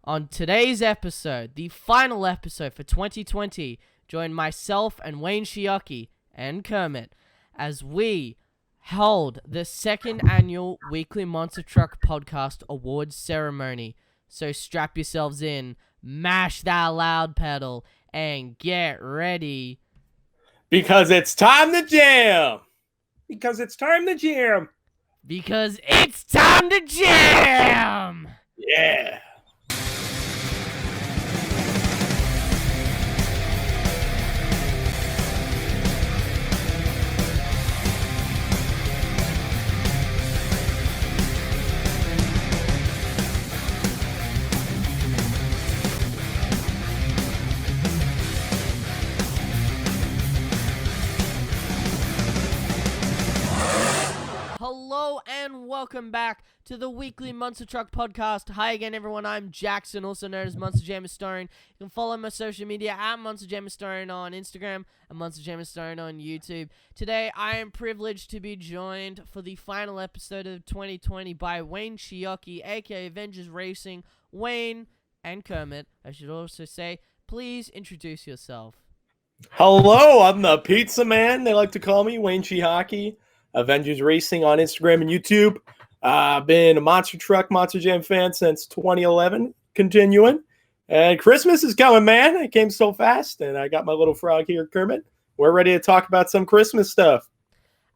On today's episode, the final episode for 2020, join myself and Wayne Shiaki and Kermit as we hold the second annual Weekly Monster Truck Podcast Awards ceremony. So strap yourselves in, mash that loud pedal, and get ready. Because it's time to jam! Because it's time to jam! Because it's time to jam! Yeah! Hello and welcome back to the Weekly Monster Truck Podcast. Hi again, everyone. I'm Jackson, also known as Monster Jammer Stone. You can follow my social media at Monster Jammer Stone on Instagram and Monster Jammer Stone on YouTube. Today, I am privileged to be joined for the final episode of 2020 by Wayne Shiaki, aka Avengers Racing. Wayne and Kermit, I should also say, please introduce yourself. Hello, I'm the Pizza Man. They like to call me Wayne Shiaki. Avengers Racing on Instagram and YouTube. I've been a Monster Jam fan since 2011, continuing. And Christmas is coming, man. It came so fast, and I got my little frog here, Kermit. We're ready to talk about some Christmas stuff.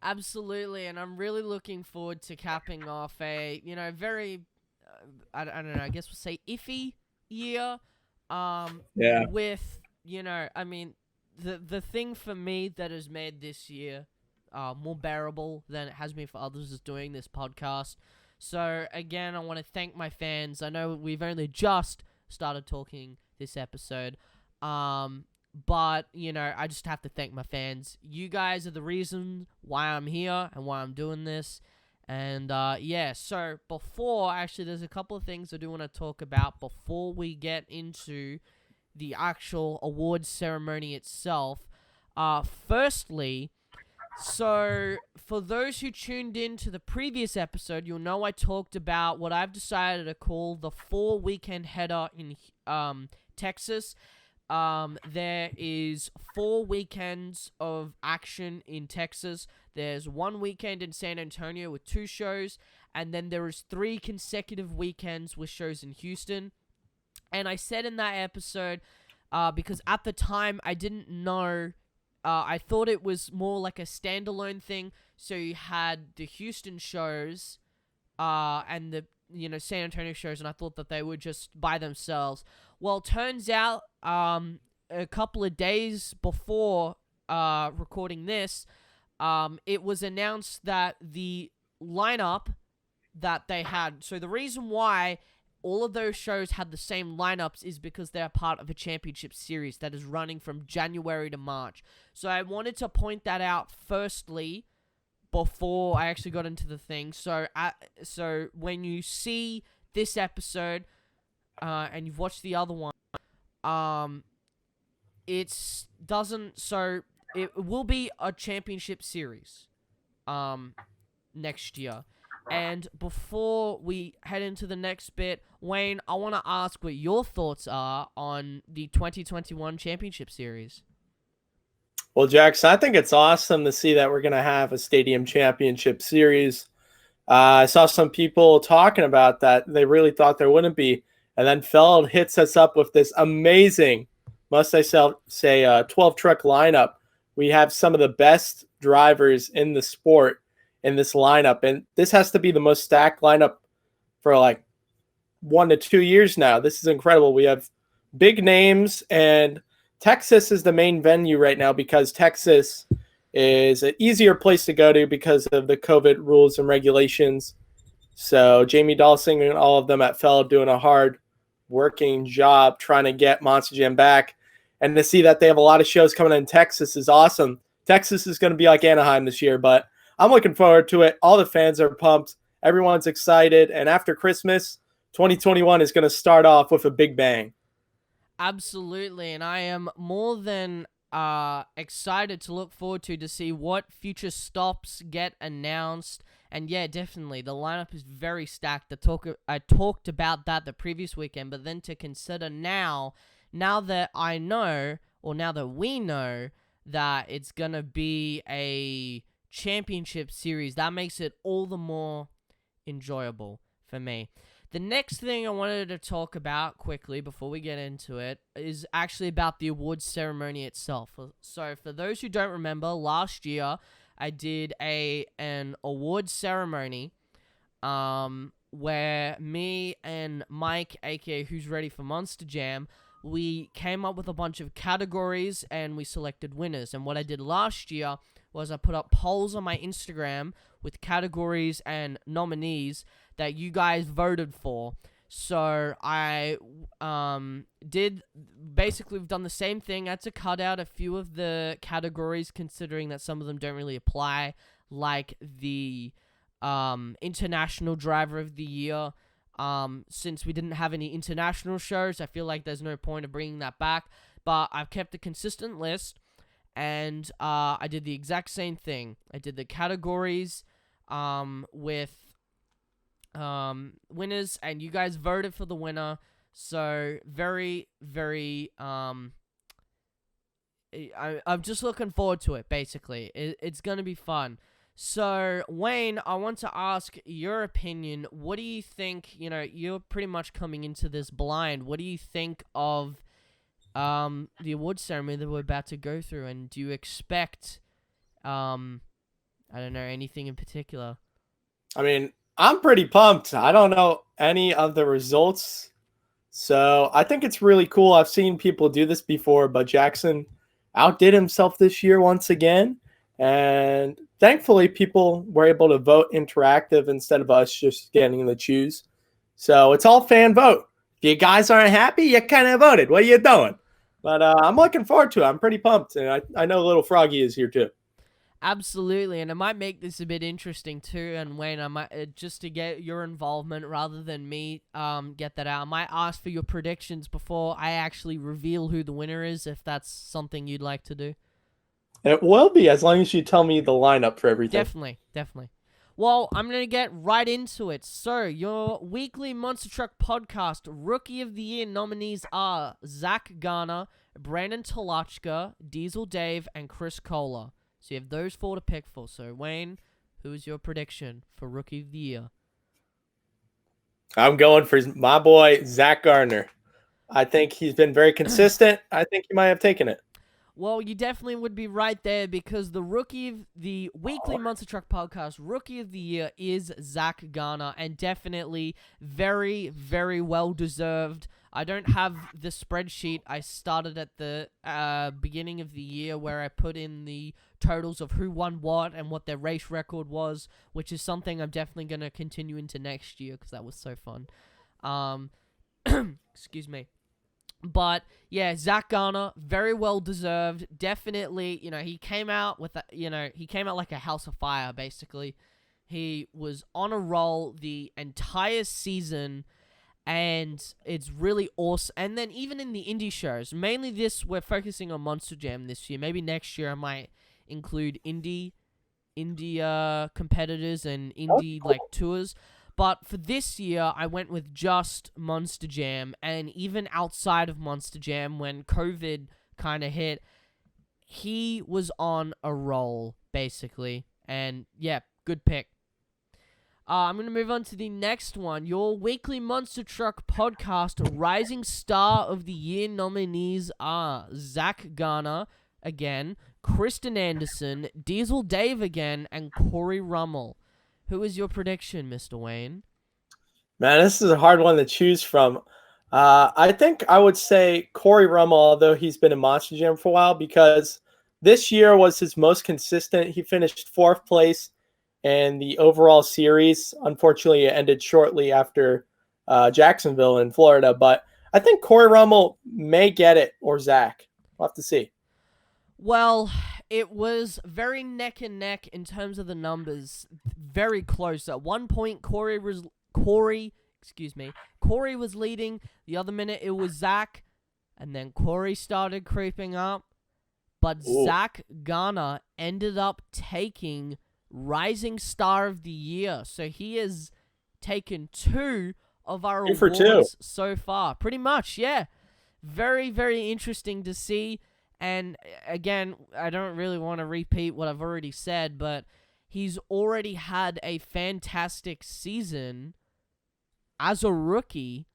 Absolutely, and I'm really looking forward to capping off a, very, I don't know, I guess we'll say iffy year. Yeah. With, the thing for me that has made this year more bearable than it has been for others is doing this podcast. So again, I want to thank my fans. I know we've only just started talking this episode, but I just have to thank my fans. You guys are the reason why I'm here and why I'm doing this. And so there's a couple of things I do want to talk about before we get into the actual awards ceremony itself. Firstly, so, for those who tuned in to the previous episode, you'll know I talked about what I've decided to call the 4-weekend header in Texas. There is 4 weekends of action in Texas. There's 1 weekend in San Antonio with 2 shows, and then there is 3 consecutive weekends with shows in Houston. And I said in that episode, because at the time I didn't know... I thought it was more like a standalone thing. So you had the Houston shows, and the San Antonio shows, and I thought that they were just by themselves. Well, turns out, a couple of days before recording this, it was announced that the lineup that they had. So the reason why all of those shows had the same lineups is because they're part of a championship series that is running from January to March. So I wanted to point that out firstly before I actually got into the thing. So when you see this episode and you've watched the other one, it will be a championship series next year. And before we head into the next bit, Wayne, I want to ask what your thoughts are on the 2021 Championship Series. Well, Jackson, I think it's awesome to see that we're going to have a Stadium Championship Series. I saw some people talking about that. They really thought there wouldn't be. And then Feld hits us up with this amazing, must I say, 12-truck lineup. We have some of the best drivers in the sport in this lineup, and this has to be the most stacked lineup for like 1 to 2 years now. This is incredible. We have big names, and Texas is the main venue right now because Texas is an easier place to go to because of the COVID rules and regulations. So Jamie Dawson and all of them at Feld doing a hard working job trying to get Monster Jam back, and to see that they have a lot of shows coming in Texas is awesome. Texas is going to be like Anaheim this year, but I'm looking forward to it. All the fans are pumped. Everyone's excited. And after Christmas, 2021 is going to start off with a big bang. Absolutely. And I am more than excited to look forward to see what future stops get announced And yeah, definitely, the lineup is very stacked. I talked about that the previous weekend, but then to consider now that I know, or now that we know, that it's going to be a championship series, that makes it all the more enjoyable for me. The next thing I wanted to talk about quickly before we get into it is actually about the awards ceremony itself. So for those who don't remember, last year I did an awards ceremony where me and Mike, aka Who's Ready for Monster Jam, we came up with a bunch of categories and we selected winners. And what I did last year was I put up polls on my Instagram with categories and nominees that you guys voted for. So I we've done the same thing. I had to cut out a few of the categories considering that some of them don't really apply, like the International Driver of the Year. Since we didn't have any international shows, I feel like there's no point of bringing that back. But I've kept a consistent list, and I did the exact same thing. I did the categories with winners, and you guys voted for the winner. So very, very I'm just looking forward to it. Basically, it's gonna be fun. So Wayne, I want to ask your opinion. What do you think? You know, you're pretty much coming into this blind. What do you think of the awards ceremony that we're about to go through, and do you expect I don't know, anything in particular? I mean, I'm pretty pumped. I don't know any of the results, so I think it's really cool. I've seen people do this before, but Jackson outdid himself this year once again. And thankfully, people were able to vote interactive instead of us just getting to choose. So it's all fan vote. If you guys aren't happy, you kind of voted. What are you doing? But I'm looking forward to it. I'm pretty pumped. And I know Little Froggy is here too. Absolutely, and it might make this a bit interesting too. And Wayne, I might just to get your involvement rather than me get that out. I might ask for your predictions before I actually reveal who the winner is, if that's something you'd like to do. It will be, as long as you tell me the lineup for everything. Definitely. Well, I'm going to get right into it. So, your weekly Monster Truck podcast Rookie of the Year nominees are Zach Garner, Brandon Tolochka, Diesel Dave, and Chris Kohler. So, you have those four to pick for. So, Wayne, who is your prediction for Rookie of the Year? I'm going for my boy, Zach Gardner. I think he's been very consistent. I think he might have taken it. Well, you definitely would be right there because the weekly Monster Truck podcast Rookie of the Year is Zach Garner, and definitely very, very well deserved. I don't have the spreadsheet. I started at the beginning of the year where I put in the totals of who won what and what their race record was, which is something I'm definitely going to continue into next year because that was so fun. Excuse me. But yeah, Zach Garner, very well deserved. Definitely, he came out with he came out like a house of fire. Basically, he was on a roll the entire season, and it's really awesome. And then even in the indie shows, mainly we're focusing on Monster Jam this year. Maybe next year I might include indie competitors and indie tours. But for this year, I went with just Monster Jam, and even outside of Monster Jam, when COVID kind of hit, he was on a roll, basically. And yeah, good pick. I'm going to move on to the next one. Your weekly Monster Truck podcast Rising Star of the Year nominees are Zach Garner, again, Kristen Anderson, Diesel Dave again, and Corey Rummel. Who is your prediction, Mr. Wayne? Man, this is a hard one to choose from. I think I would say Corey Rummel, although he's been in Monster Jam for a while, because this year was his most consistent. He finished 4th place in the overall series. Unfortunately, it ended shortly after Jacksonville in Florida. But I think Corey Rummel may get it, or Zach. We'll have to see. Well, it was very neck and neck in terms of the numbers. Very close. At one point, Corey was leading. The other minute, it was Zach. And then Corey started creeping up. But Zach Garner ended up taking Rising Star of the Year. So he has taken 2 of our 2 for 2. awards so far. Pretty much, yeah. Very, very interesting to see. And again, I don't really want to repeat what I've already said, but he's already had a fantastic season as a rookie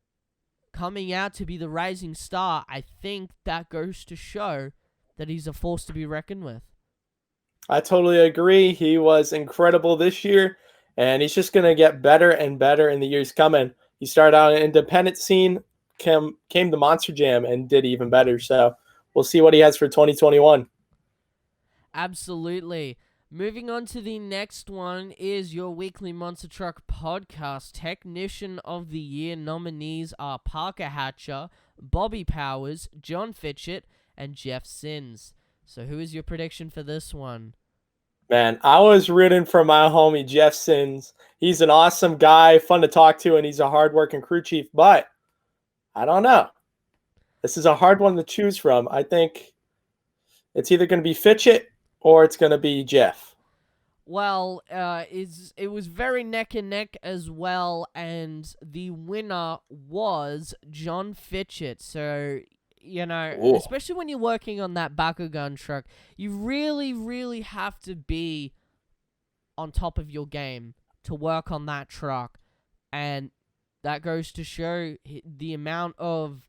coming out to be the rising star. I think that goes to show that he's a force to be reckoned with. I totally agree. He was incredible this year, and he's just going to get better and better in the years coming. He started out in an independent scene, came to Monster Jam, and did even better. So we'll see what he has for 2021. Absolutely. Moving on to the next one is your weekly Monster Truck Podcast. Technician of the Year nominees are Parker Hatcher, Bobby Powers, John Fitchett, and Jeff Sins. So who is your prediction for this one? Man, I was rooting for my homie Jeff Sins. He's an awesome guy, fun to talk to, and he's a hardworking crew chief. But I don't know. This is a hard one to choose from. I think it's either going to be Fitchett or it's going to be Jeff. Well, it was very neck and neck as well, and the winner was John Fitchett. So, Ooh. especially when you're working on that Bakugan truck, you really, really have to be on top of your game to work on that truck. And that goes to show the amount of,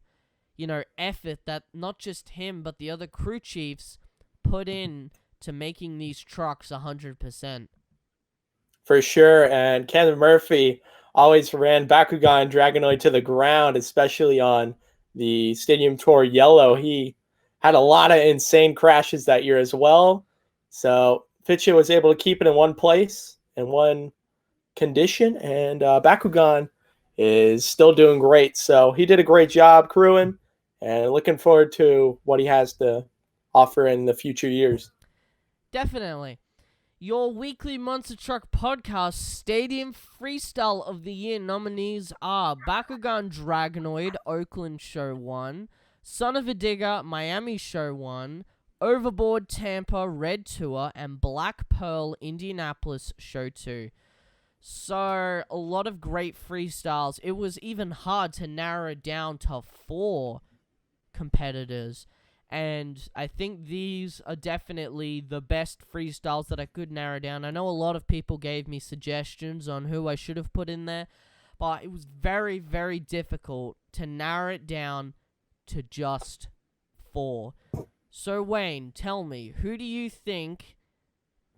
effort that not just him, but the other crew chiefs put in to making these trucks 100%. For sure. And Kevin Murphy always ran Bakugan Dragonoid to the ground, especially on the Stadium Tour Yellow. He had a lot of insane crashes that year as well. So Fitchett was able to keep it in one place, in one condition, and Bakugan is still doing great. So he did a great job crewing, and looking forward to what he has to offer in the future years. Definitely. Your weekly Monster Truck Podcast Stadium Freestyle of the Year nominees are Bakugan Dragonoid, Oakland Show 1, Son of a Digger, Miami Show 1, Overboard Tampa, Red Tour, and Black Pearl, Indianapolis Show 2. So, a lot of great freestyles. It was even hard to narrow it down to 4 competitors. And I think these are definitely the best freestyles that I could narrow down. I know a lot of people gave me suggestions on who I should have put in there, but it was very, very difficult to narrow it down to just 4. So, Wayne, tell me, who do you think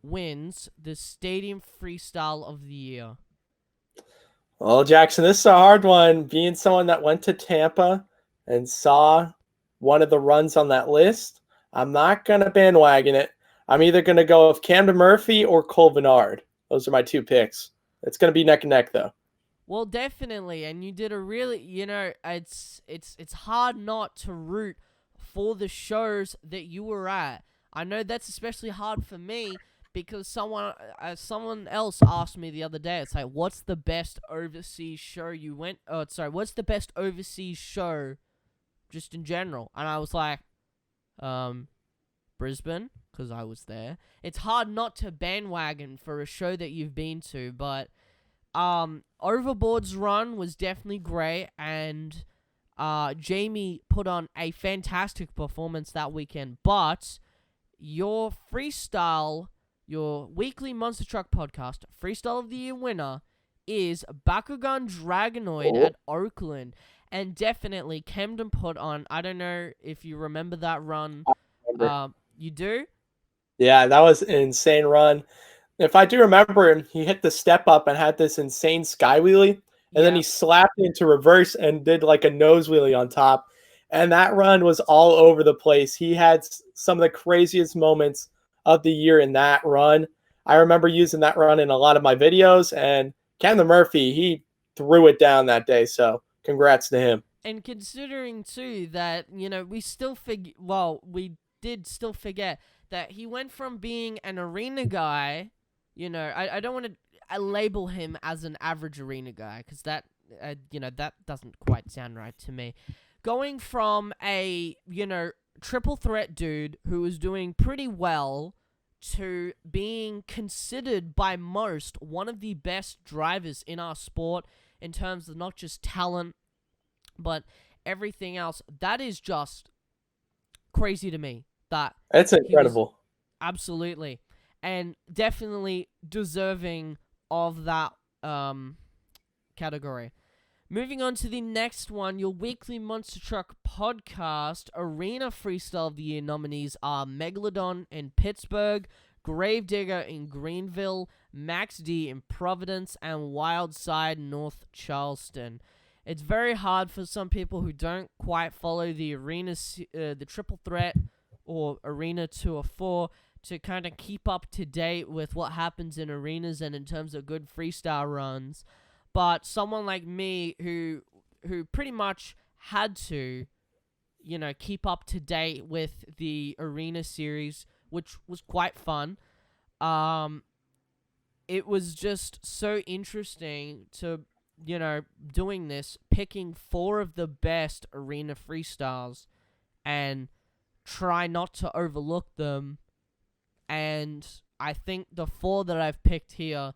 wins the Stadium Freestyle of the Year? Well, Jackson, this is a hard one. Being someone that went to Tampa and saw one of the runs on that list, I'm not going to bandwagon it. I'm either going to go with Camden Murphy or Cole Vennard. Those are my 2 picks. It's going to be neck and neck, though. Well, definitely, and you did a really, it's hard not to root for the shows that you were at. I know that's especially hard for me because someone else asked me the other day. It's like, what's the best overseas show you went? What's the best overseas show? Just in general. And I was like, Brisbane, because I was there. It's hard not to bandwagon for a show that you've been to, but Overboard's run was definitely great, and Jamie put on a fantastic performance that weekend. But your freestyle, your weekly Monster Truck Podcast Freestyle of the Year winner is Bakugan Dragonoid at Oakland. And definitely, Camden put on, I don't know if you remember that run. You do? Yeah, that was an insane run. If I do remember, he hit the step up and had this insane sky wheelie. And then he slapped into reverse and did like a nose wheelie on top. And that run was all over the place. He had some of the craziest moments of the year in that run. I remember using that run in a lot of my videos. And Camden Murphy, he threw it down that day. So congrats to him. And considering, too, that, we did still forget that he went from being an arena guy, I don't want to label him as an average arena guy, because that, that doesn't quite sound right to me. Going from a, triple threat dude who was doing pretty well to being considered by most one of the best drivers in our sport in terms of not just talent, but everything else. That is just crazy to me. That It's he was incredible. absolutely and definitely deserving of that category. Moving on to the next one, your weekly Monster Truck podcast Arena Freestyle of the Year nominees are Megalodon in Pittsburgh, Gravedigger in Greenville, Max D in Providence, and Wildside North Charleston. It's very hard for some people who don't quite follow the the triple threat or Arena 2 or 4 to kind of keep up to date with what happens in arenas and in terms of good freestyle runs. But someone like me who pretty much had to, keep up to date with the arena series, which was quite fun. It was just so interesting to, doing this, picking 4 of the best arena freestyles and try not to overlook them. And I think the 4 that I've picked here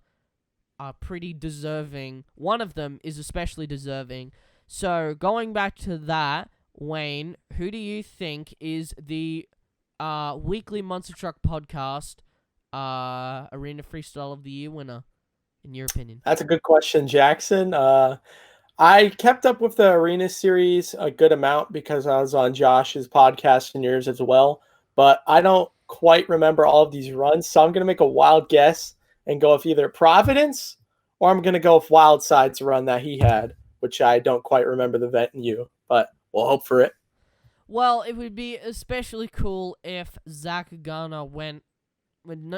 are pretty deserving. One of them is especially deserving. So going back to that, Wayne, who do you think is the weekly Monster Truck podcast Arena Freestyle of the Year winner, in your opinion? That's a good question, Jackson. I kept up with the Arena series a good amount because I was on Josh's podcast and yours as well, but I don't quite remember all of these runs, so I'm going to make a wild guess and go with either Providence or I'm going to go with Wildside's run that he had, which I don't quite remember the venue, but we'll hope for it. Well, it would be especially cool if Zach Garner went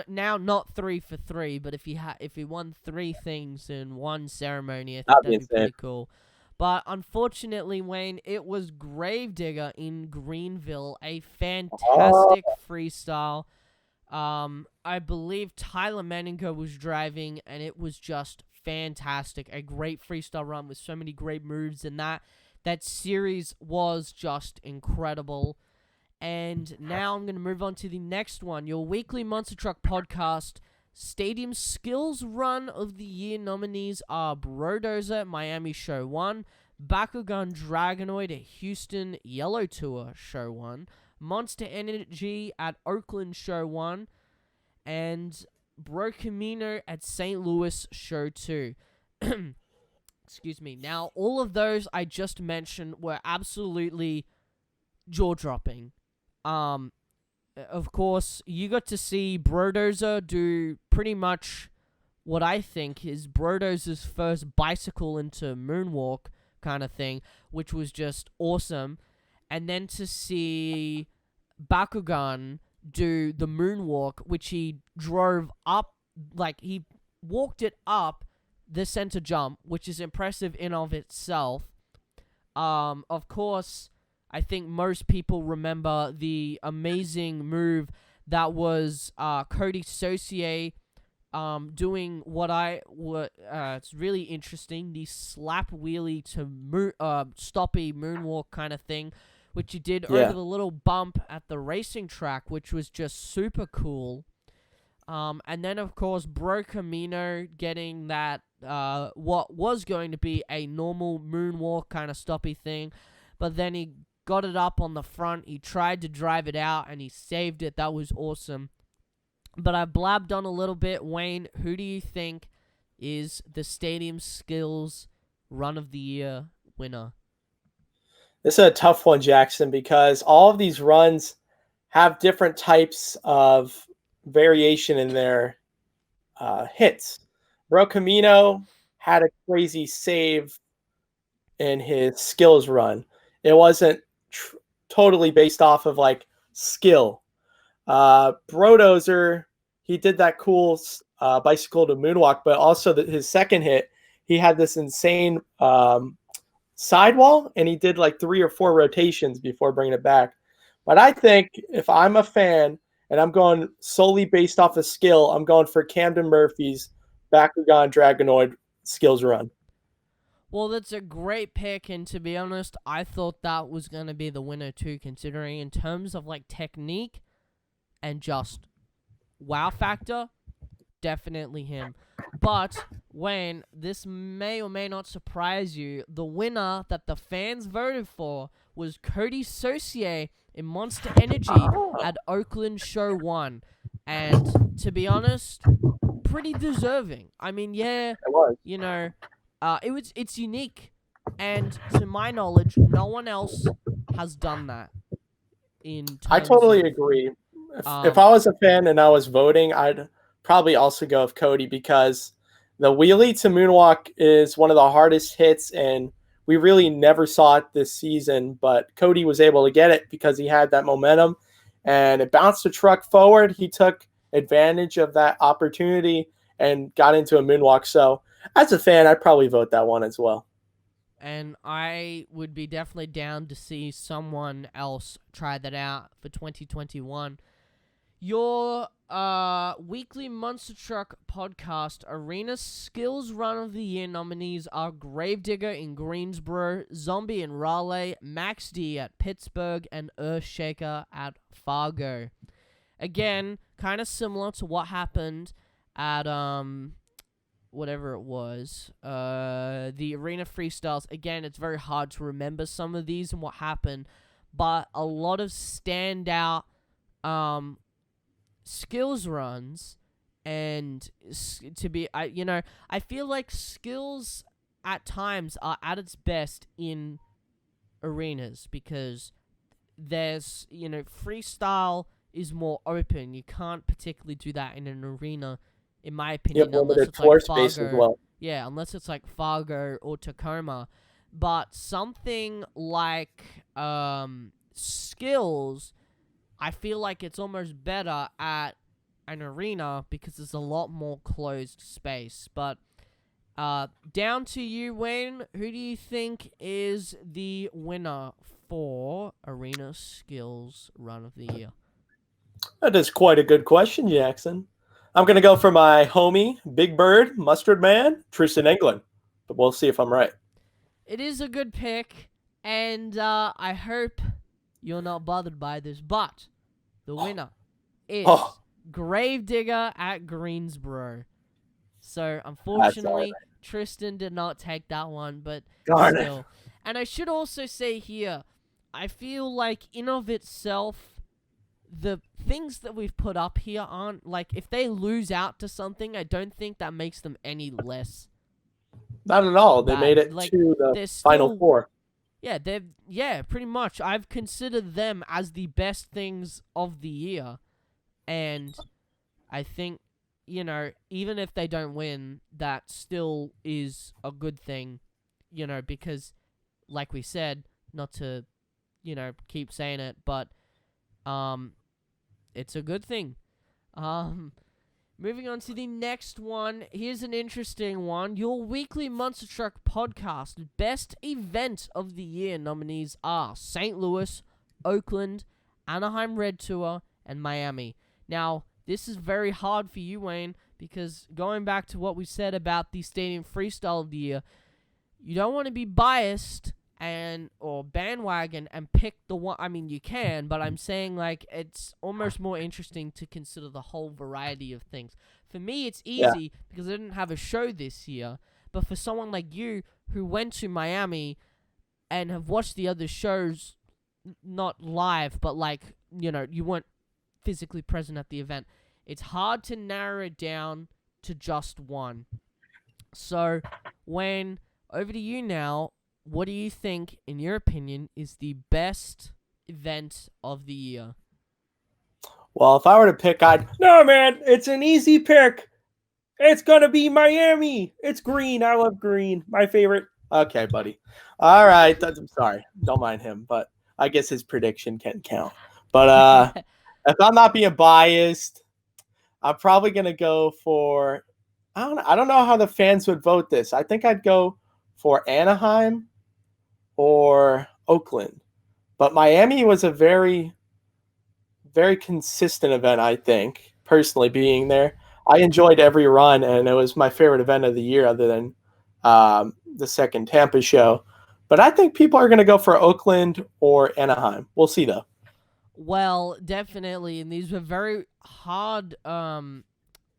now not 3 for 3, but if he won 3 things in one ceremony, I think that'd be pretty cool. But unfortunately, Wayne, it was Gravedigger in Greenville, a fantastic freestyle. I believe Tyler Menninger was driving, and it was just fantastic. A great freestyle run with so many great moves, and that series was just incredible. And now I'm going to move on to the next one. Your weekly Monster Truck podcast Stadium Skills Run of the Year nominees are Brodozer, Miami Show 1, Bakugan Dragonoid at Houston Yellow Tour Show 1, Monster Energy at Oakland Show 1, and Bro Camino at St. Louis Show 2. Excuse me. Now, all of those I just mentioned were absolutely jaw-dropping. Of course, you got to see Brodozer do pretty much what I think is Brodozer's first bicycle into moonwalk kind of thing, which was just awesome. And then to see Bakugan do the moonwalk, which he drove up, like he walked it up the center jump, which is impressive in of itself. Of course, I think most people remember the amazing move that was Cody Saucier doing it's really interesting, the slap wheelie to stoppy moonwalk kind of thing, which he did over the little bump at the racing track, which was just super cool. And then, of course, Bro Camino getting that, what was going to be a normal moonwalk kind of stoppy thing, but then he got it up on the front, he tried to drive it out, and he saved it. That was awesome. But I blabbed on a little bit. Wayne, who do you think is the Stadium Skills Run of the Year winner? This is a tough one, Jackson, because all of these runs have different types of variation in their hits. Bro Camino had a crazy save in his skills run. It wasn't totally based off of like skill. Brodozer, he did that cool bicycle to moonwalk, but also his second hit, he had this insane sidewall, and he did like 3 or 4 rotations before bringing it back. But I think if I'm a fan and I'm going solely based off of skill, I'm going for Camden Murphy's Bakugan Dragonoid skills run. Well, that's a great pick, and to be honest, I thought that was going to be the winner too, considering in terms of like technique and just wow factor, definitely him. But Wayne, this may or may not surprise you. The winner that the fans voted for was Cody Saucier in Monster Energy at Oakland Show 1. And to be honest, pretty deserving. I mean, yeah, It was. you know, it's unique, and to my knowledge, no one else has done that in I terms totally of agree. If um I was a fan and I was voting, I'd probably also go with Cody because the wheelie to moonwalk is one of the hardest hits, and we really never saw it this season. But Cody was able to get it because he had that momentum, and it bounced the truck forward. He took advantage of that opportunity and got into a moonwalk. So, as a fan, I'd probably vote that one as well. and I would be definitely down to see someone else try that out for 2021. Your weekly Monster Truck podcast Arena Skills Run of the Year nominees are Gravedigger in Greensboro, Zombie in Raleigh, Max D at Pittsburgh, and Earthshaker at Fargo. Again, kind of similar to what happened at whatever it was, the Arena Freestyles. Again, it's very hard to remember some of these and what happened, but a lot of standout skills runs, and I feel like skills at times are at its best in arenas because there's, freestyle is more open. You can't particularly do that in an arena, in my You have opinion, unless limited it's floor like space as Fargo. well. Yeah, unless it's like Fargo or Tacoma. But something like skills, I feel like it's almost better at an arena because there's a lot more closed space. But down to you, Wayne. Who do you think is the winner for Arena Skills Run of the Year? That is quite a good question, Jackson. I'm going to go for my homie, Big Bird, Mustard Man, Tristan England. But we'll see if I'm right. It is a good pick, and I hope you're not bothered by this, but the winner is Gravedigger at Greensboro. So, unfortunately, Tristan did not take that one, but still. And I should also say here, I feel like in of itself, the things that we've put up here aren't, like, if they lose out to something, I don't think that makes them any less. Not at all. They bad. made it Like, to the they're Final still- Four. Yeah, pretty much. I've considered them as the best things of the year. And I think, even if they don't win, that still is a good thing, because, like we said, not to, keep saying it, but, it's a good thing. Moving on to the next one. Here's an interesting one. Your weekly Monster Truck podcast best event of the year nominees are St. Louis, Oakland, Anaheim Red Tour, and Miami. Now, this is very hard for you, Wayne, because going back to what we said about the Stadium Freestyle of the year, you don't want to be biased or bandwagon and pick the one. I mean, you can, but I'm saying, like, it's almost more interesting to consider the whole variety of things. For me, it's easy because I didn't have a show this year, but for someone like you who went to Miami and have watched the other shows, not live, but, like, you weren't physically present at the event, it's hard to narrow it down to just one. So, Wayne, over to you now. What do you think, in your opinion, is the best event of the year? Well, if I were to pick, no, man, it's an easy pick. It's going to be Miami. It's green. I love green. My favorite. Okay, buddy. All right. I'm sorry. Don't mind him, but I guess his prediction can count. But if I'm not being biased, I'm probably going to go for, I don't know how the fans would vote this. I think I'd go for Anaheim or Oakland. But Miami was a very, very consistent event, I think, personally being there. I enjoyed every run, and it was my favorite event of the year other than the second Tampa show. But I think people are going to go for Oakland or Anaheim. We'll see, though. Well, definitely, and these were very hard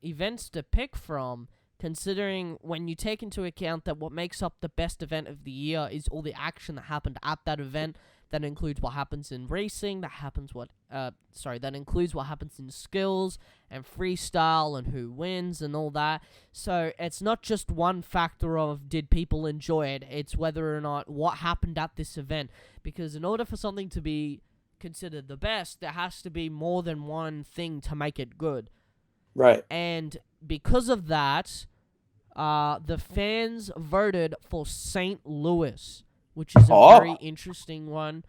events to pick from, considering when you take into account that what makes up the best event of the year is all the action that happened at that event. That includes what happens in racing. That includes what happens in skills and freestyle and who wins and all that. So it's not just one factor of did people enjoy it. It's whether or not what happened at this event. Because in order for something to be considered the best, there has to be more than one thing to make it good. Right. And because of that, the fans voted for St. Louis, which is a very interesting one.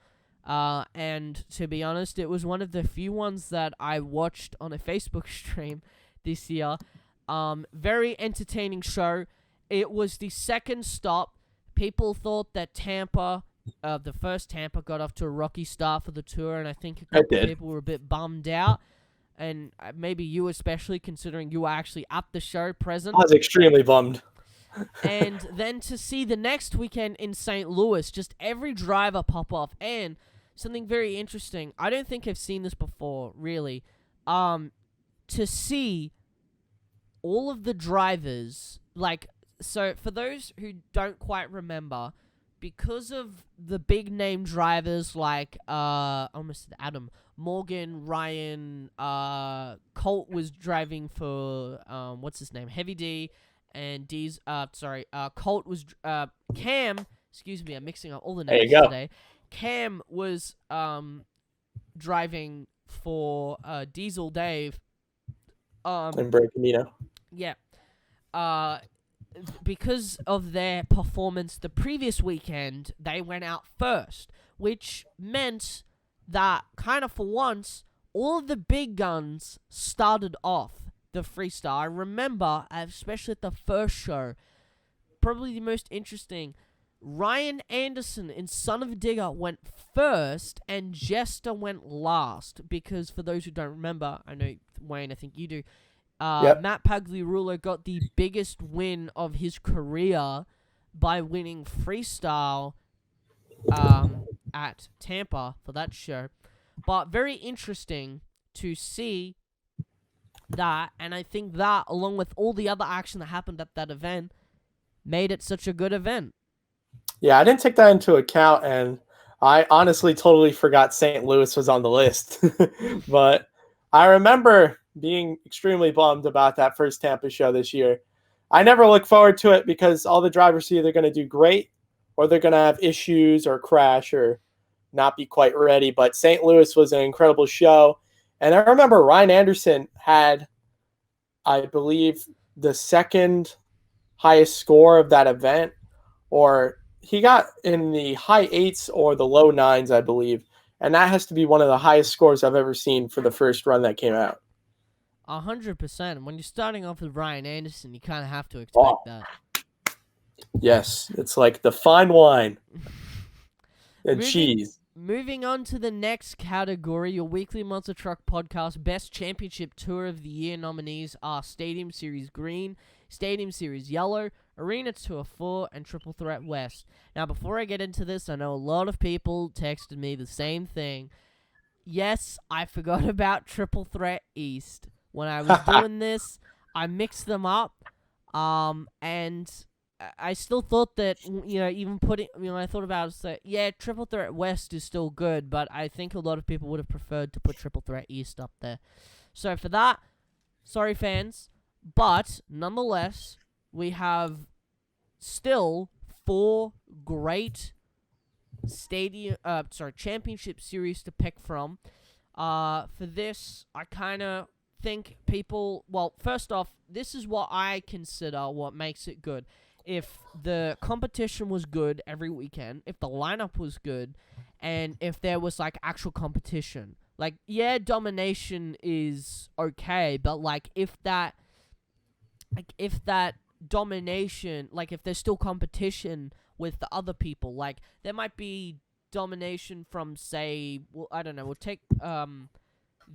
And to be honest, it was one of the few ones that I watched on a Facebook stream this year. Very entertaining show. It was the second stop. People thought that Tampa, the first Tampa, got off to a rocky start for the tour, and I think a couple of people were a bit bummed out. And maybe you especially, considering you were actually at the show present. I was extremely bummed. And then to see the next weekend in St. Louis, just every driver pop off. And something very interesting, I don't think I've seen this before, really. To see all of the drivers, so for those who don't quite remember, because of the big name drivers like, almost Adam, Morgan, Ryan, Colt was driving for, what's his name, Heavy D, and Colt was, Cam, excuse me, I'm mixing up all the names today. Cam was, driving for, Diesel Dave. And Break Camino. Yeah. Because of their performance the previous weekend, they went out first, which meant that, kind of for once, all of the big guns started off the freestyle. I remember, especially at the first show, probably the most interesting, Ryan Anderson in Son of a Digger went first, and Jester went last, because for those who don't remember, I know, Wayne, I think you do, Matt Pagliarulo got the biggest win of his career by winning freestyle at Tampa for that show. But very interesting to see that, and I think that, along with all the other action that happened at that event, made it such a good event. Yeah, I didn't take that into account, and I honestly totally forgot St. Louis was on the list. But I remember being extremely bummed about that first Tampa show this year. I never look forward to it because all the drivers are either going to do great or they're going to have issues or crash or not be quite ready. But St. Louis was an incredible show. And I remember Ryan Anderson had, I believe, the second highest score of that event, or he got in the high 8s or the low 9s, I believe. And that has to be one of the highest scores I've ever seen for the first run that came out. 100%. When you're starting off with Ryan Anderson, you kind of have to expect that. Yes, it's like the fine wine and cheese. Moving on to the next category, your weekly Monster Truck Podcast Best Championship Tour of the Year nominees are Stadium Series Green, Stadium Series Yellow, Arena Tour 4, and Triple Threat West. Now, before I get into this, I know a lot of people texted me the same thing. Yes, I forgot about Triple Threat East. When I was doing this, I mixed them up, and I still thought that, even putting, I thought about it, so, yeah, Triple Threat West is still good, but I think a lot of people would have preferred to put Triple Threat East up there. So for that, sorry fans, but nonetheless, we have still 4 great championship series to pick from. For this, I kind of think people, well, first off, this is what I consider what makes it good. If the competition was good every weekend, if the lineup was good, and if there was, actual competition. Domination is okay, but, if that domination, if there's still competition with the other people, there might be domination from, say, well, I don't know, we'll take,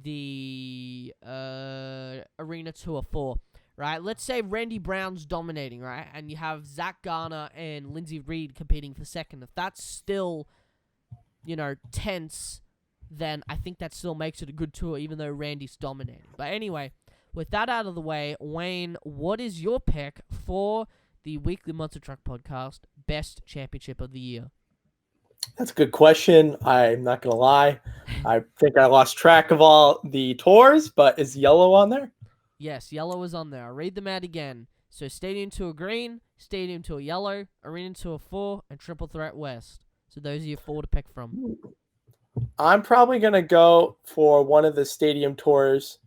the Arena Tour 4, right? Let's say Randy Brown's dominating, right? And you have Zach Garner and Lindsey Reed competing for second. If that's still, tense then I think that still makes it a good tour, even though Randy's dominating. But anyway, with that out of the way, Wayne, what is your pick for the Weekly Monster Truck Podcast Best Championship of the Year? That's a good question. I'm not going to lie. I think I lost track of all the tours, but is yellow on there? Yes, yellow is on there. I'll read them out again. So Stadium Tour Green, Stadium Tour Yellow, Arena Tour 4, and Triple Threat West. So those are your 4 to pick from. I'm probably going to go for one of the Stadium Tours,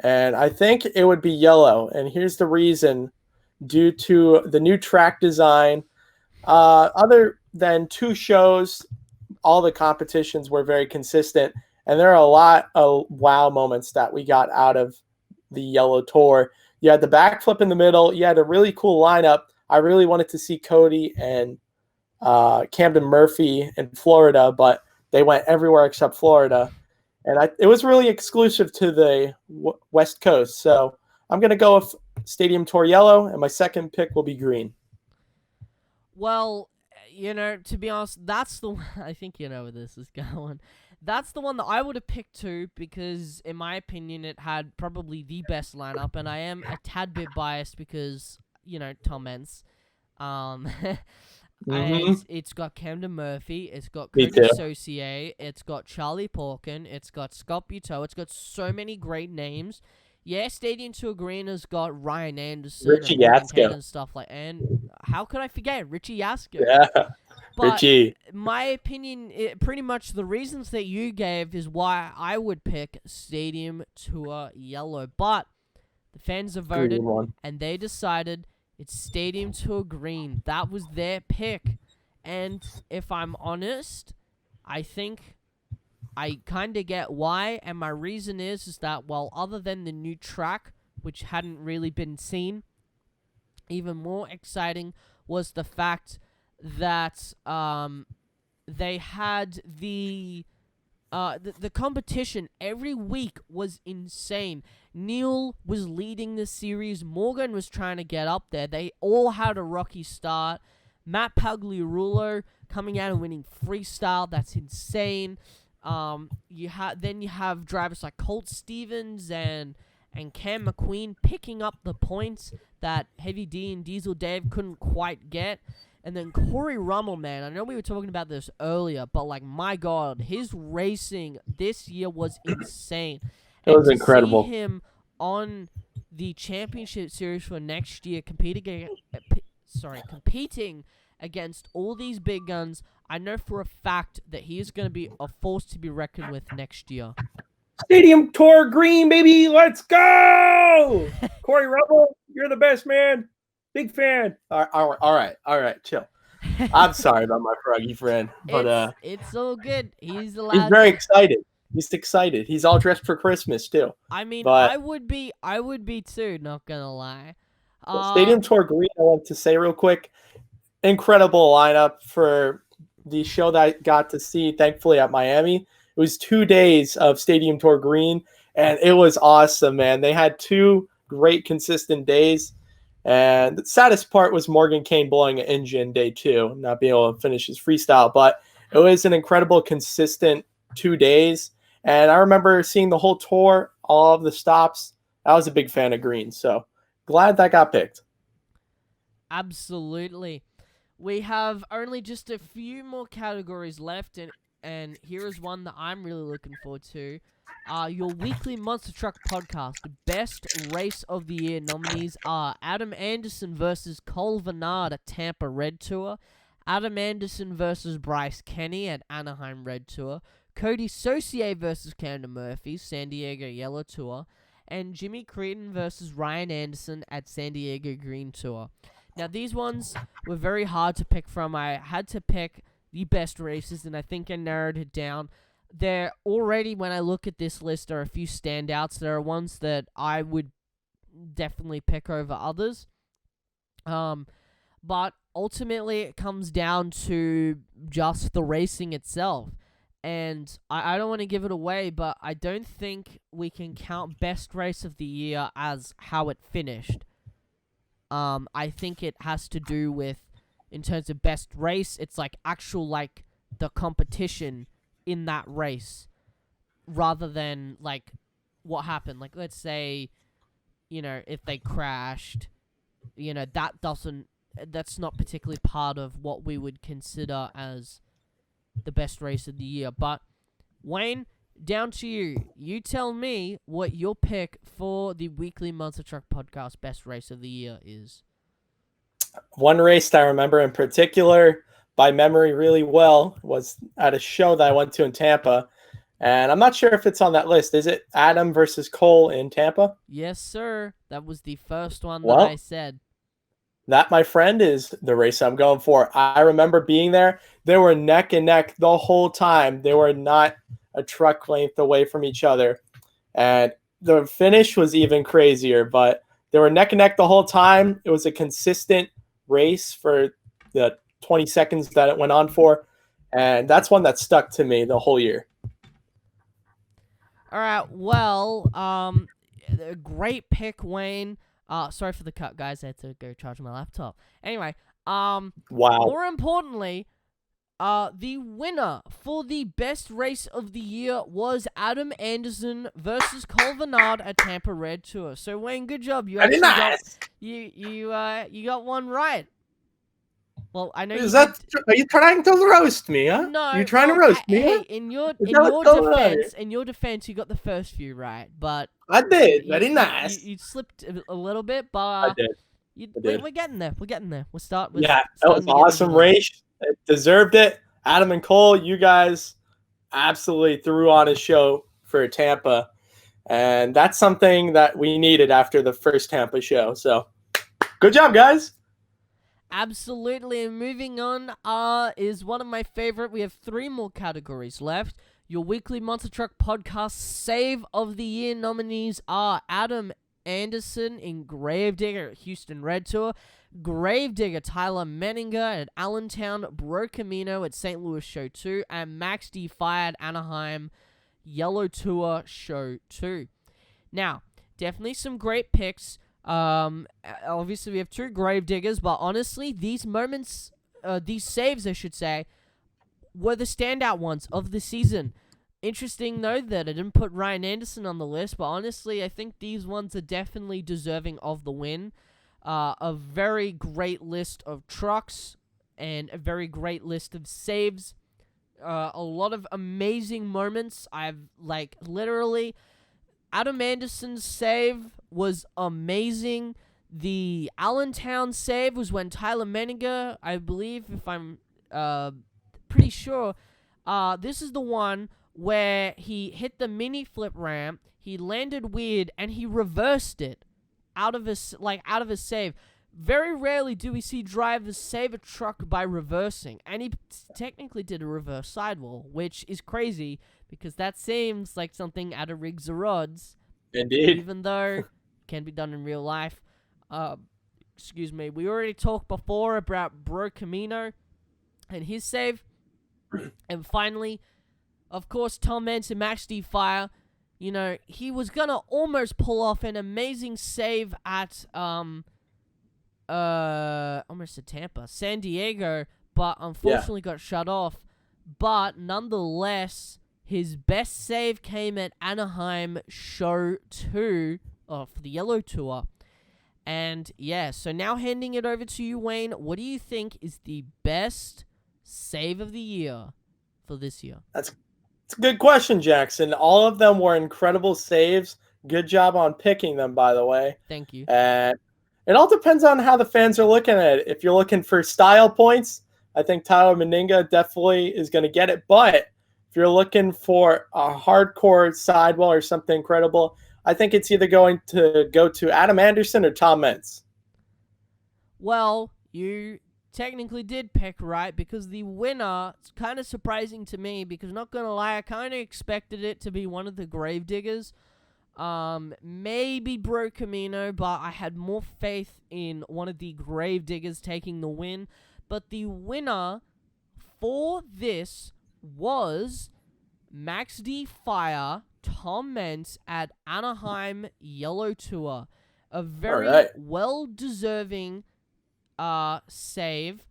and I think it would be yellow. And here's the reason. Due to the new track design, other than 2 shows, all the competitions were very consistent, and there are a lot of wow moments that we got out of the yellow tour. You had the backflip in the middle. You had a really cool lineup. I really wanted to see Cody and Camden Murphy in Florida, but they went everywhere except Florida. And it was really exclusive to the West Coast. So I'm going to go with Stadium Tour Yellow, and my second pick will be green. Well, to be honest, that's the one. I think you know where this is going. That's the one that I would have picked too, because in my opinion, it had probably the best lineup, and I am a tad bit biased because, Tom Entz. And it's got Camden Murphy, it's got Cody Saucier, it's got Charlie Porkin, it's got Scott Buteau, it's got so many great names. Yeah, Stadium Tour Green has got Ryan Anderson, Richie Yasko, and stuff and how could I forget Richie Yasko? Yeah, but Richie. My opinion, pretty much the reasons that you gave is why I would pick Stadium Tour Yellow. But the fans have voted, and they decided it's Stadium Tour Green. That was their pick. And if I'm honest, I think I kind of get why, and my reason is that, well, other than the new track, which hadn't really been seen, even more exciting was the fact that they had the competition every week was insane. Neil was leading the series. Morgan was trying to get up there. They all had a rocky start. Matt Pagliarulo coming out and winning freestyle. That's insane. You have drivers like Colt Stevens and Cam McQueen picking up the points that Heavy D and Diesel Dave couldn't quite get. And then Corey Rummel, man, I know we were talking about this earlier, but my God, his racing this year was insane. It was incredible. See him on the championship series for next year, competing against all these big guns. I know for a fact that he is going to be a force to be reckoned with next year. Stadium Tour Green, baby, let's go! Corey Rummel, you're the best, man. Big fan. All right, chill. I'm sorry about my froggy friend, but it's all good. He's very excited. He's excited. He's all dressed for Christmas too. I mean, I would be too. Not gonna lie. Stadium Tour Green. I want to say real quick, incredible lineup for the show that I got to see. Thankfully at Miami, it was 2 days of Stadium Tour Green, and it was awesome, man. They had 2 great consistent days. And the saddest part was Morgan Kane blowing an engine day 2, not being able to finish his freestyle. But it was an incredible, consistent 2 days. And I remember seeing the whole tour, all of the stops. I was a big fan of Green, so glad that got picked. Absolutely. We have only just a few more categories left, and here is one that I'm really looking forward to. Your weekly Monster Truck Podcast Best Race of the Year nominees are Adam Anderson versus Cole Vernard at Tampa Red Tour, Adam Anderson versus Bryce Kenny at Anaheim Red Tour, Cody Saucier versus Camden Murphy, San Diego Yellow Tour, and Jimmy Creedon versus Ryan Anderson at San Diego Green Tour. Now, these ones were very hard to pick from. I had to pick the best races, and I think I narrowed it down. There already, when I look at this list, there are a few standouts. There are ones that I would definitely pick over others. But ultimately, it comes down to just the racing itself. And I don't want to give it away, but I don't think we can count best race of the year as how it finished. I think it has to do with, in terms of best race, it's actual the competition in that race. rather than like what happened. Like, let's say, if they crashed, that's not particularly part of what we would consider as the best race of the year. But Wayne, down to you. You tell me what your pick for the Weekly Monster Truck Podcast Best Race of the Year is. One race that I remember in particular by memory really well was at a show that I went to in Tampa. And I'm not sure if it's on that list. Is it Adam versus Cole in Tampa? Yes, sir. That was the first one that Well, I said. That, my friend, is the race I'm going for. I remember being there. They were neck and neck the whole time. They were not a truck length away from each other. And the finish was even crazier, but they were neck and neck the whole time. It was a consistent race for the 20 seconds that it went on for. And that's one that stuck to me the whole year. All right. Well, a great pick, Wayne. Sorry for the cut, guys. I had to go charge my laptop. Anyway, Wow. More importantly, the winner for the best race of the year was Adam Anderson versus Cole Vernard at Tampa Red Tour. So Wayne, good job. You actually got one right. Well, I know Are you trying to roast me, huh? No, you're trying to roast me. Hey, huh? in your defense, you got the first few right, but I did. Very nice. You slipped a little bit, but I did. We're getting there. We're getting there. That was an awesome race. It deserved it. Adam and Cole, you guys absolutely threw on a show for Tampa, and that's something that we needed after the first Tampa show. So, good job, guys. Absolutely. And moving on is one of my favorite. We have 3 more categories left. Your Weekly Monster Truck Podcast Save of the Year nominees are Adam Anderson in Gravedigger at Houston Red Tour, Gravedigger Tyler Menninger at Allentown Bro Camino at St. Louis Show 2, and Max D. Fire at Anaheim Yellow Tour Show 2. Now, definitely some great picks. Obviously we have 2 Gravediggers, but honestly, these saves, I should say, were the standout ones of the season. Interesting, though, that I didn't put Ryan Anderson on the list, but honestly, I think these ones are definitely deserving of the win. A very great list of trucks and a very great list of saves. A lot of amazing moments. Literally, Adam Anderson's save was amazing. The Allentown save was when Tyler Menninger, I believe, if I'm pretty sure, this is the one where he hit the mini flip ramp, he landed weird, and he reversed it out of his save. Very rarely do we see drivers save a truck by reversing, and he technically did a reverse sidewall, which is crazy because that seems like something out of rigs or rods. Indeed. Even though it can be done in real life. Excuse me. We already talked before about Bro Camino and his save. And finally, of course, Tom Mance and Max D. Fire. He was going to almost pull off an amazing save at, almost at Tampa, San Diego, but unfortunately got shut off. But nonetheless, his best save came at Anaheim Show 2 for the Yellow Tour. And yeah, so now handing it over to you, Wayne. What do you think is the best save of the year for this year? That's a good question, Jackson. All of them were incredible saves. Good job on picking them, by the way. Thank you. And it all depends on how the fans are looking at it. If you're looking for style points, I think Tyler Menninger definitely is going to get it. But if you're looking for a hardcore sidewall or something incredible, I think it's either going to go to Adam Anderson or Tom Mance. Well, you technically did pick right because the winner, it's kind of surprising to me because, not going to lie, I kind of expected it to be one of the Gravediggers. Maybe Bro Camino, but I had more faith in one of the Gravediggers taking the win. But the winner for this was Max D. Fire, Tom Mance at Anaheim Yellow Tour. A very well-deserving save.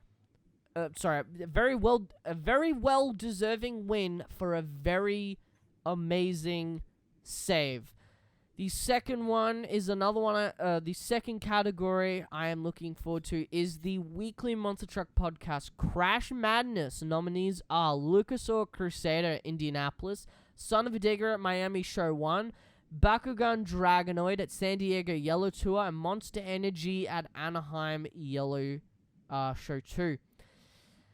A very well-deserving win for a very amazing save. The second one is another one. The second category I am looking forward to is the weekly Monster Truck Podcast Crash Madness. Nominees are Lucas Oil Crusader at Indianapolis, Son of a Digger at Miami Show 1, Bakugan Dragonoid at San Diego Yellow Tour, and Monster Energy at Anaheim Yellow Show 2.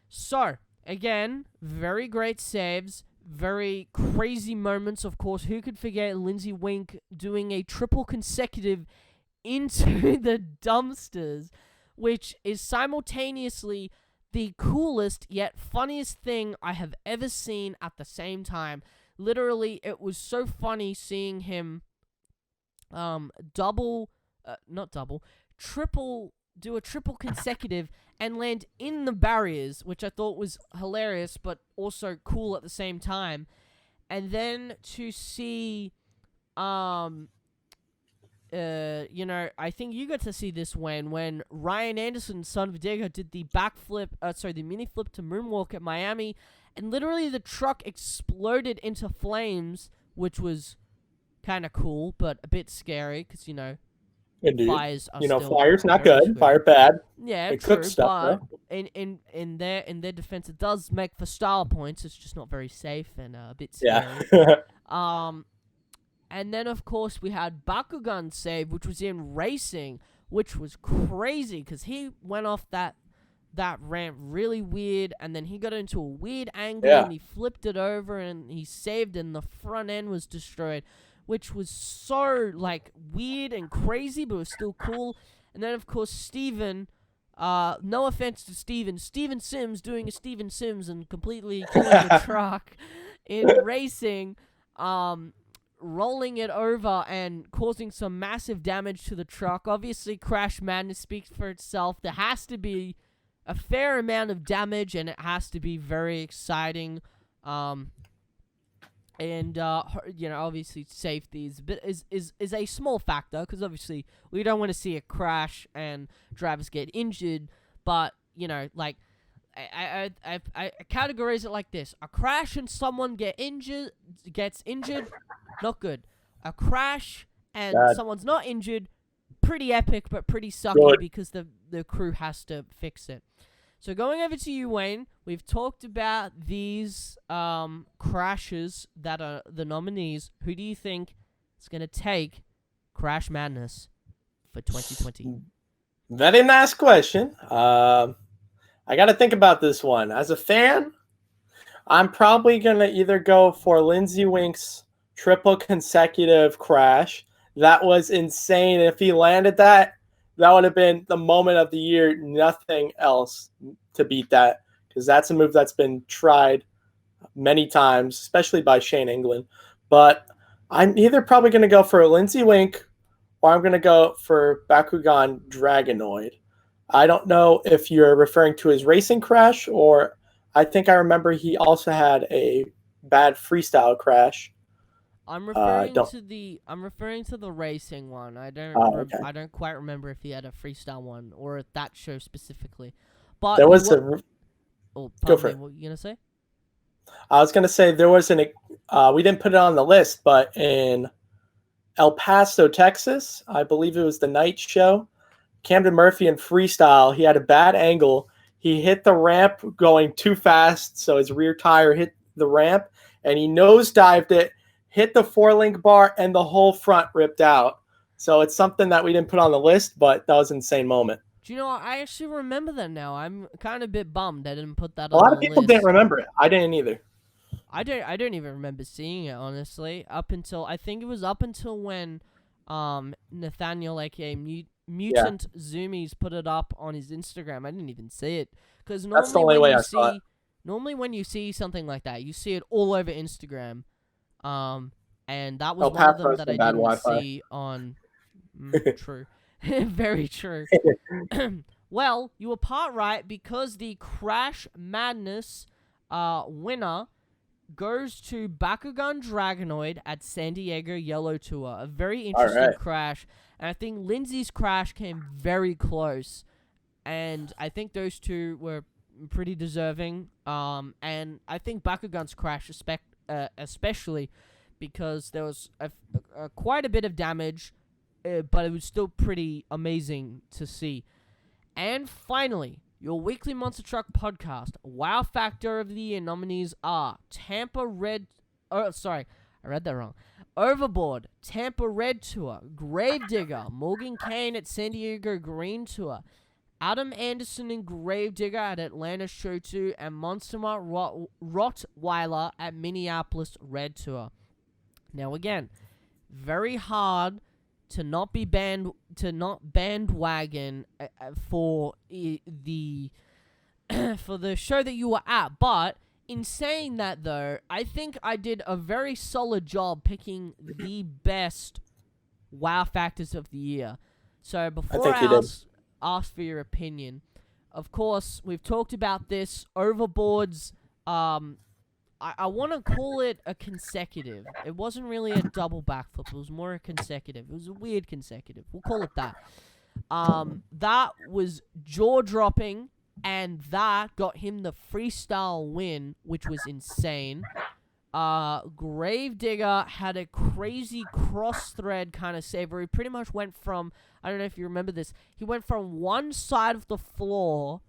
So, again, very great saves. Very crazy moments, of course. Who could forget Lindsay Wink doing a triple consecutive into the dumpsters, which is simultaneously the coolest yet funniest thing I have ever seen at the same time. Literally, it was so funny seeing him do a triple consecutive and land in the barriers, which I thought was hilarious, but also cool at the same time. And then to see, I think you got to see this when Ryan Anderson, Son of a Digger, did the the mini flip to moonwalk at Miami, and literally the truck exploded into flames, which was kind of cool, but a bit scary, because, Indeed. fires are fire's not good. Fire bad. Yeah, it true, cooks stuff, but in their defense, it does make for style points. It's just not very safe and a bit scary. Yeah. And then of course we had Bakugan save, which was in racing, which was crazy because he went off that ramp really weird, and then he got into a weird angle and he flipped it over and he saved, and the front end was destroyed, which was so, weird and crazy, but it was still cool. And then, of course, Steven, no offense to Steven Sims doing a Steven Sims and completely killing the truck in racing, rolling it over and causing some massive damage to the truck. Obviously, Crash Madness speaks for itself. There has to be a fair amount of damage, and it has to be very exciting. And obviously safety is a small factor, because obviously we don't want to see a crash and drivers get injured. But I categorize it like this: a crash and someone gets injured, not good. A crash and someone's not injured, pretty epic, but pretty sucky because the crew has to fix it. So going over to you, Wayne, we've talked about these crashes that are the nominees. Who do you think is going to take Crash Madness for 2020? Very nice question. I got to think about this one. As a fan, I'm probably going to either go for Lindsay Wink's triple consecutive crash. That was insane. If he landed that would have been the moment of the year. Nothing else to beat that, because that's a move that's been tried many times, especially by Shane England. But I'm either probably going to go for Lindsay Wink, or I'm going to go for Bakugan Dragonoid. I don't know if you're referring to his racing crash, or I think I remember he also had a bad freestyle crash. I'm referring to the racing one. I don't quite remember if he had a freestyle one or at that show specifically. But there was go for it. What were you gonna say? I was gonna say there was we didn't put it on the list, but in El Paso, Texas, I believe it was the night show, Camden Murphy in freestyle, he had a bad angle. He hit the ramp going too fast, so his rear tire hit the ramp, and he nosedived it, hit the 4-link bar, and the whole front ripped out. So it's something that we didn't put on the list, but that was an insane moment. Do you know what? I actually remember that now. I'm kind of a bit bummed I didn't put that on the list. A lot of people didn't remember it. I didn't either. I don't even remember seeing it, honestly. I think it was up until when Nathaniel, aka Mutant Zoomies, put it up on his Instagram. I didn't even see it. Because that's the only way I saw it. Normally when you see something like that, you see it all over Instagram. And that was one of them that I didn't Wi-Fi. see on... true. Very true. Well, you were part right, because the Crash Madness winner goes to Bakugan Dragonoid at San Diego Yellow Tour. A very interesting crash. And I think Lindsay's crash came very close. And I think those two were pretty deserving. And I think Bakugan's crash, especially, because there was quite a bit of damage, but it was still pretty amazing to see. And finally, your weekly Monster Truck podcast. Wow Factor of the Year nominees are I read that wrong. Overboard, Tampa Red Tour, Gravedigger, Morgan Kane at San Diego Green Tour, Adam Anderson and Gravedigger at Atlanta Show 2, and Monster Rottweiler at Minneapolis Red Tour. Now again, very hard to not bandwagon for the for the show that you were at, but in saying that, though, I think I did a very solid job picking the best wow factors of the year. So before I ask for your opinion, of course, we've talked about this. Overboards, I want to call it a consecutive. It wasn't really a double backflip. It was more a consecutive. It was a weird consecutive. We'll call it that. That was jaw-dropping. And that got him the freestyle win, which was insane. Gravedigger had a crazy cross-thread kind of save where he pretty much went from, I don't know if you remember this, he went from one side of the floor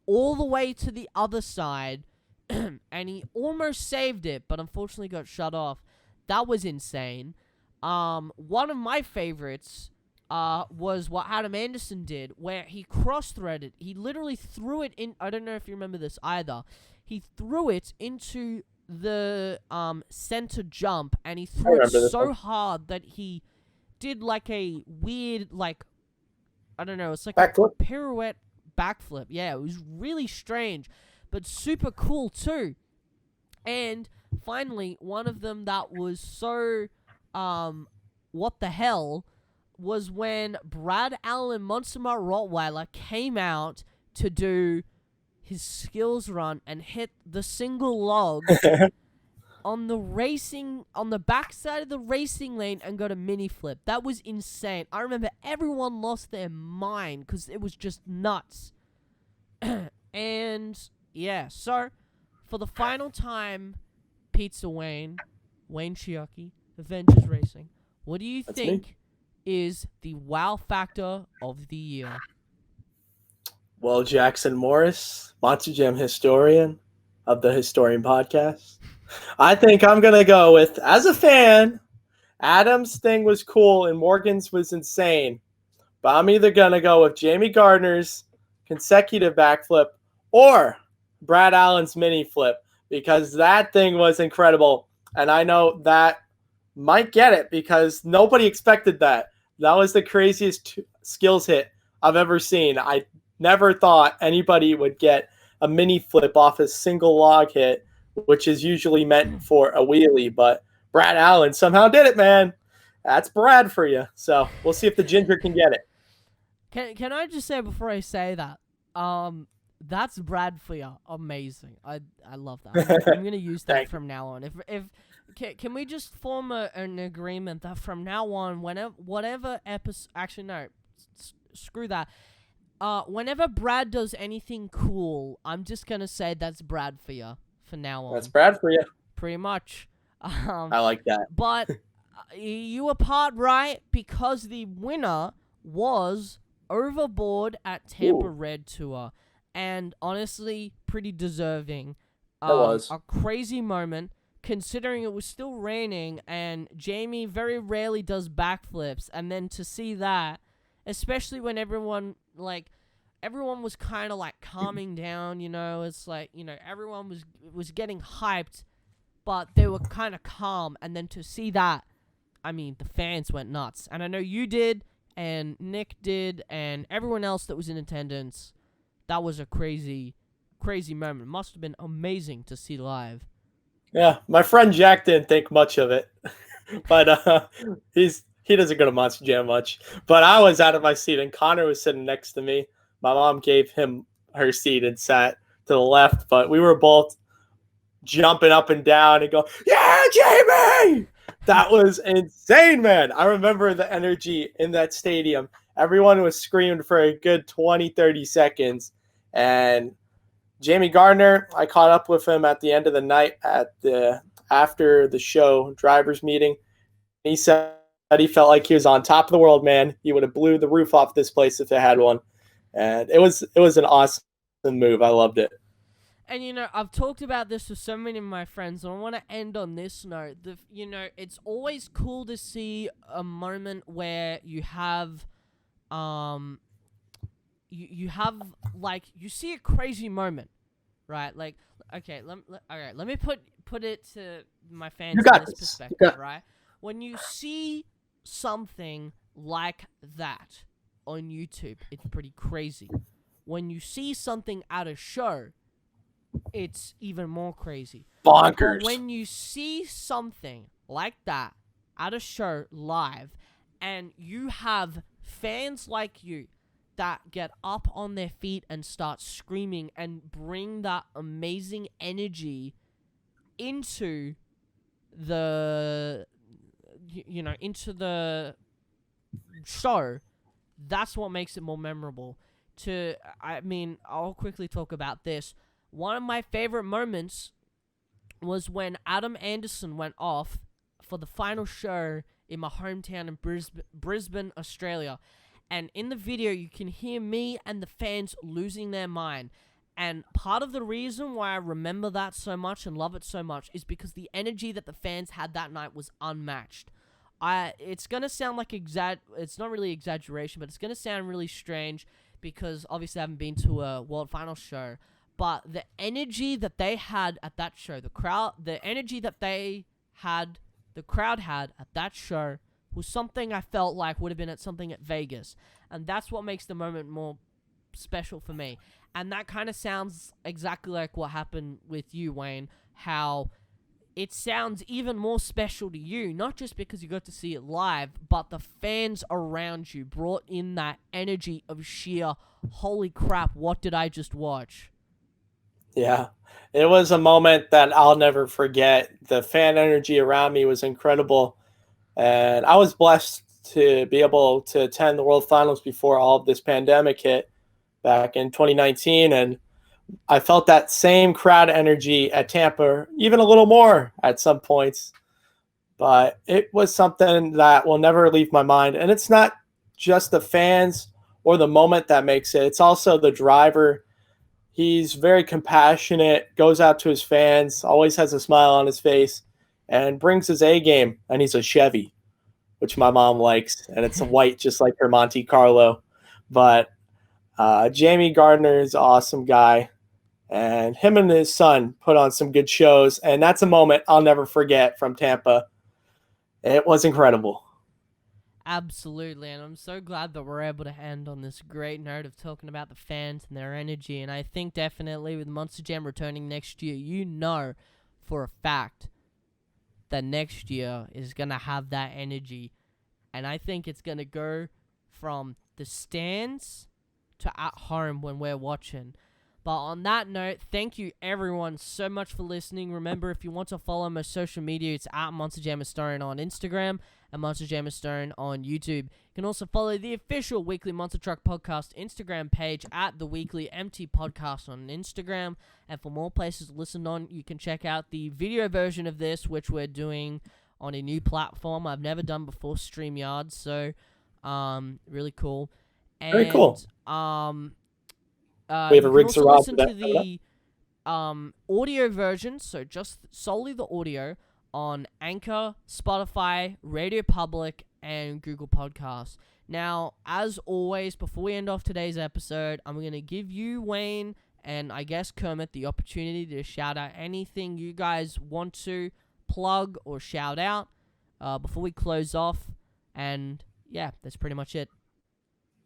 all the way to the other side, and he almost saved it, but unfortunately got shut off. That was insane. One of my favorites was what Adam Anderson did, where he cross-threaded. He literally threw it in. I don't know if you remember this either. He threw it into the center jump, and he threw it so hard that he did like a weird, like, I don't know, it's like backflip. A pirouette backflip. Yeah, it was really strange, but super cool too. And finally, one of them that was so, what the hell, was when Brad Allen Monster Rottweiler came out to do his skills run and hit the single log on the backside of the racing lane and got a mini flip. That was insane. I remember everyone lost their mind because it was just nuts. And yeah, so for the final time, Pizza Wayne Chiaki, Avengers Racing, what do you think is the wow factor of the year? Well, Jackson Morris, Monster Jam historian of the Historian Podcast, I think I'm going to go with, as a fan, Adam's thing was cool and Morgan's was insane. But I'm either going to go with Jamie Gardner's consecutive backflip or Brad Allen's mini flip, because that thing was incredible. And I know that might get it because nobody expected that. That was the craziest skills hit I've ever seen. I never thought anybody would get a mini flip off a single log hit, which is usually meant for a wheelie. But Brad Allen somehow did it, man. That's Brad for you. So we'll see if the Ginger can get it. Can I just say before I say that, that's Brad for you. Amazing. I love that. I'm gonna use that from now on. If can we just form an agreement that from now on, whatever episode, actually no, screw that. Whenever Brad does anything cool, I'm just gonna say that's Brad for you from now on. That's Brad for you. Pretty much. I like that. But you were part right because the winner was Overboard at Tampa Red Tour, and honestly, pretty deserving. It was a crazy moment, considering it was still raining, and Jamie very rarely does backflips, and then to see that, especially when everyone was kind of like calming down, you know, it's like, you know, everyone was getting hyped, but they were kind of calm, and then to see that, I mean, the fans went nuts, and I know you did, and Nick did, and everyone else that was in attendance. That was a crazy, crazy moment. Must have been amazing to see live. Yeah, my friend Jack didn't think much of it, but he doesn't go to Monster Jam much. But I was out of my seat, and Connor was sitting next to me. My mom gave him her seat and sat to the left, but we were both jumping up and down and go, "Yeah, Jamie!" That was insane, man. I remember the energy in that stadium. Everyone was screaming for a good 20, 30 seconds. And Jamie Gardner, I caught up with him at the end of the night at the after the show drivers meeting. He said he felt like he was on top of the world, man. He would have blew the roof off this place if it had one. And it was an awesome move. I loved it. And, I've talked about this with so many of my friends, and I want to end on this note. It's always cool to see a moment where you have, you have, like, you see a crazy moment, right? Like, okay, let me put it to my fans in this perspective, right? When you see something like that on YouTube, it's pretty crazy. When you see something at a show, it's even more crazy. Bonkers. But when you see something like that at a show live, and you have fans like you that get up on their feet and start screaming and bring that amazing energy into the into the show, that's what makes it more memorable. I'll quickly talk about this. One of my favorite moments was when Adam Anderson went off for the final show in my hometown in Brisbane, Australia. And in the video, you can hear me and the fans losing their mind. And part of the reason why I remember that so much and love it so much is because the energy that the fans had that night was unmatched. It's going to sound like it's not really exaggeration, but it's going to sound really strange because obviously I haven't been to a World Finals show. But the energy that they had at that show, the crowd had at that show was something I felt like would have been at something at Vegas. And that's what makes the moment more special for me. And that kind of sounds exactly like what happened with you, Wayne, how it sounds even more special to you, not just because you got to see it live, but the fans around you brought in that energy of sheer, holy crap, what did I just watch? Yeah, it was a moment that I'll never forget. The fan energy around me was incredible. And I was blessed to be able to attend the World Finals before all of this pandemic hit back in 2019. And I felt that same crowd energy at Tampa, even a little more at some points. But it was something that will never leave my mind. And it's not just the fans or the moment that makes it. It's also the driver. He's very compassionate, goes out to his fans, always has a smile on his face, and brings his A game. And he's a Chevy, which my mom likes. And it's white, just like her Monte Carlo. But Jamie Gardner is an awesome guy. And him and his son put on some good shows. And that's a moment I'll never forget from Tampa. It was incredible. Absolutely, and I'm so glad that we're able to end on this great note of talking about the fans and their energy. And I think definitely with Monster Jam returning next year, you know for a fact that next year is going to have that energy. And I think it's going to go from the stands to at home when we're watching. But on that note, thank you everyone so much for listening. Remember, if you want to follow my social media, it's at Monster Jam Stone on Instagram and Monster Jam Stone on YouTube. You can also follow the official Weekly Monster Truck Podcast Instagram page at the Weekly MT Podcast on Instagram. And for more places to listen on, you can check out the video version of this, which we're doing on a new platform I've never done before, StreamYard. So, really cool. And, very cool. We have a Rick Sarab listen to the audio version, so just solely the audio on Anchor, Spotify, Radio Public, and Google Podcasts. Now, as always, before we end off today's episode, I'm going to give you, Wayne, and I guess Kermit, the opportunity to shout out anything you guys want to plug or shout out before we close off. And yeah, that's pretty much it.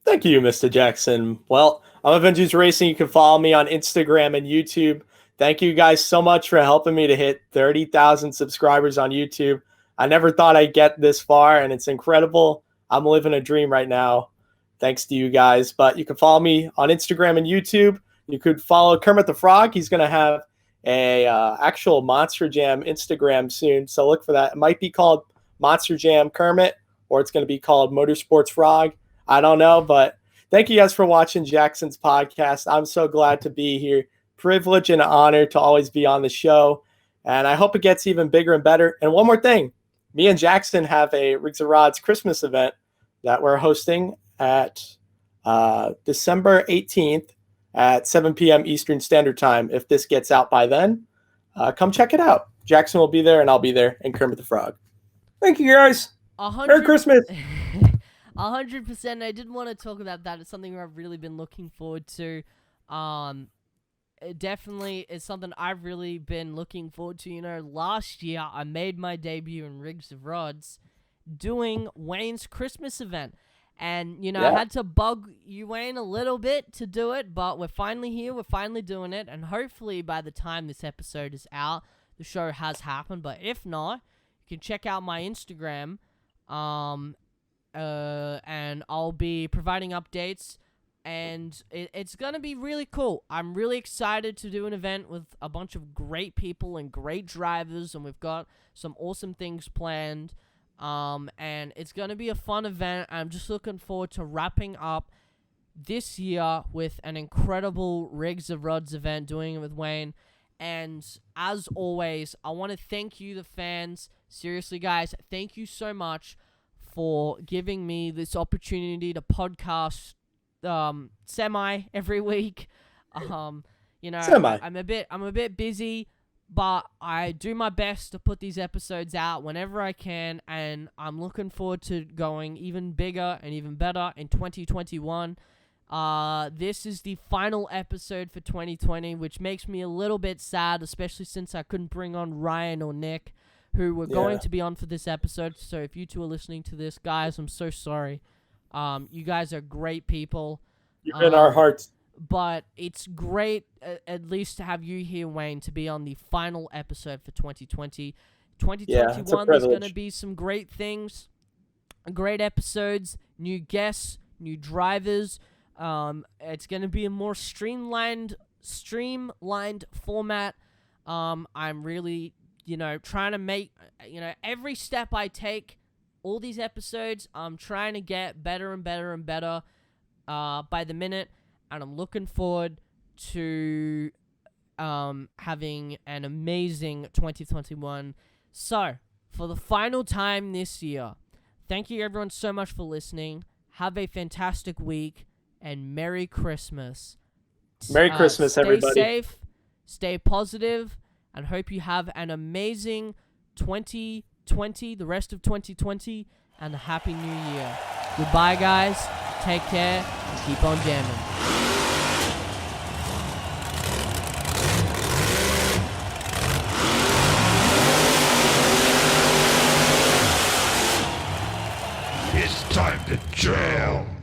Thank you, Mr. Jackson. Well, I'm Avengers Racing. You can follow me on Instagram and YouTube. Thank you guys so much for helping me to hit 30,000 subscribers on YouTube. I never thought I'd get this far, and it's incredible. I'm living a dream right now, thanks to you guys. But you can follow me on Instagram and YouTube. You could follow Kermit the Frog. He's going to have a actual Monster Jam Instagram soon, so look for that. It might be called Monster Jam Kermit, or it's going to be called Motorsports Frog. I don't know, but thank you guys for watching Jackson's podcast. I'm so glad to be here. Privilege and honor to always be on the show. And I hope it gets even bigger and better. And one more thing, me and Jackson have a Rigs and Rods Christmas event that we're hosting at December 18th at 7 p.m. Eastern Standard Time. If this gets out by then, come check it out. Jackson will be there, and I'll be there, and Kermit the Frog. Thank you, guys. Merry Christmas. 100%. I did want to talk about that. It's something I've really been looking forward to. It definitely is something I've really been looking forward to. You know, last year I made my debut in Rigs of Rods doing Wayne's Christmas event. And, you know, I had to bug you, Wayne, a little bit to do it, but we're finally here. We're finally doing it. And hopefully by the time this episode is out, the show has happened. But if not, you can check out my Instagram. And I'll be providing updates. And it's going to be really cool. I'm really excited to do an event with a bunch of great people and great drivers. And we've got some awesome things planned. And it's going to be a fun event. I'm just looking forward to wrapping up this year with an incredible Rigs of Rods event, doing it with Wayne. And as always, I want to thank you, the fans. Seriously, guys, thank you so much for giving me this opportunity to podcast semi every week. You know, Semi. I'm a bit busy, but I do my best to put these episodes out whenever I can, and I'm looking forward to going even bigger and even better in 2021. This is the final episode for 2020, which makes me a little bit sad, especially since I couldn't bring on Ryan or Nick, who were going to be on for this episode. So if you two are listening to this, guys, I'm so sorry. You guys are great people. You're in our hearts. But it's great, at least to have you here, Wayne, to be on the final episode for 2020. 2021, there's going to be some great things, great episodes, new guests, new drivers. It's going to be a more streamlined format. I'm really, trying to make, every step I take, all these episodes, I'm trying to get better and better and better by the minute, and I'm looking forward to having an amazing 2021. So, for the final time this year, thank you everyone so much for listening. Have a fantastic week, and Merry Christmas. Merry Christmas, everybody. Stay safe, stay positive, and hope you have an amazing 2020, the rest of 2020, and a happy new year. Goodbye, guys. Take care, and keep on jamming. It's time to jam.